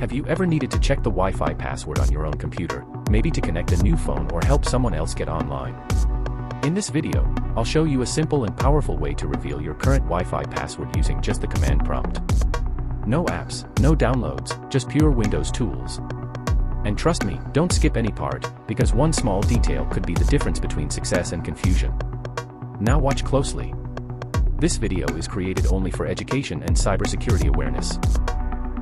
Have you ever needed to check the Wi-Fi password on your own computer, maybe to connect a new phone or help someone else get online? In this video, I'll show you a simple and powerful way to reveal your current Wi-Fi password using just the command prompt. No apps, no downloads, just pure Windows tools. And trust me, don't skip any part, because one small detail could be the difference between success and confusion. Now watch closely. This video is created only for education and cybersecurity awareness.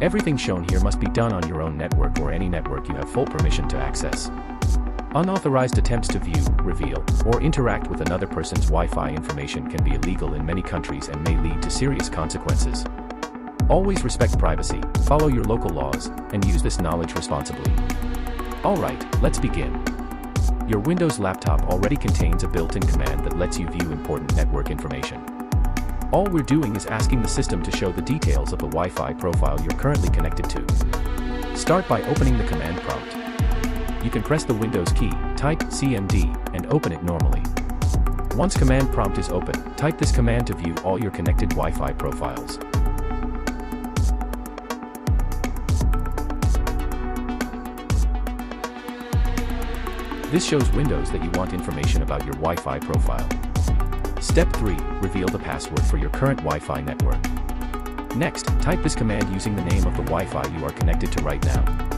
Everything shown here must be done on your own network or any network you have full permission to access. Unauthorized attempts to view, reveal, or interact with another person's Wi-Fi information can be illegal in many countries and may lead to serious consequences. Always respect privacy, follow your local laws, and use this knowledge responsibly. Alright, let's begin. Your Windows laptop already contains a built-in command that lets you view important network information. All we're doing is asking the system to show the details of the Wi-Fi profile you're currently connected to. Start by opening the command prompt. You can press the Windows key, type CMD, and open it normally. Once command prompt is open, type this command to view all your connected Wi-Fi profiles. This shows Windows that you want information about your Wi-Fi profile. Step 3. Reveal the password for your current Wi-Fi network. Next, type this command using the name of the Wi-Fi you are connected to right now.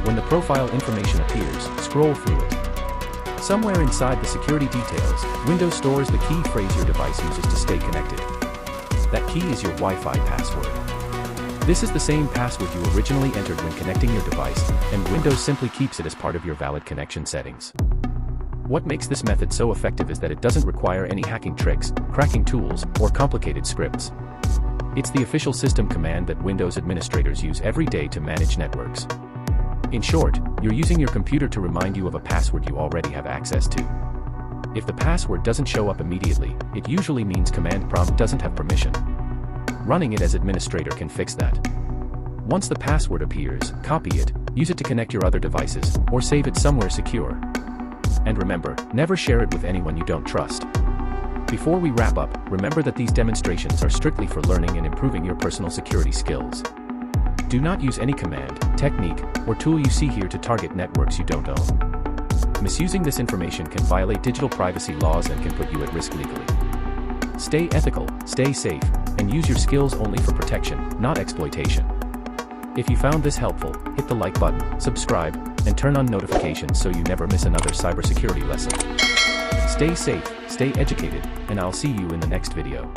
When the profile information appears, scroll through it. Somewhere inside the security details, Windows stores the key phrase your device uses to stay connected. That key is your Wi-Fi password. This is the same password you originally entered when connecting your device, and Windows simply keeps it as part of your valid connection settings. What makes this method so effective is that it doesn't require any hacking tricks, cracking tools, or complicated scripts. It's the official system command that Windows administrators use every day to manage networks. In short, you're using your computer to remind you of a password you already have access to. If the password doesn't show up immediately, it usually means command prompt doesn't have permission. Running it as administrator can fix that. Once the password appears, copy it, use it to connect your other devices, or save it somewhere secure. And remember, never share it with anyone you don't trust. Before we wrap up, remember that these demonstrations are strictly for learning and improving your personal security skills. Do not use any command, technique, or tool you see here to target networks you don't own. Misusing this information can violate digital privacy laws and can put you at risk legally. Stay ethical, stay safe, and use your skills only for protection, not exploitation. If you found this helpful, hit the like button, subscribe, and turn on notifications so you never miss another cybersecurity lesson. Stay safe, stay educated, and I'll see you in the next video.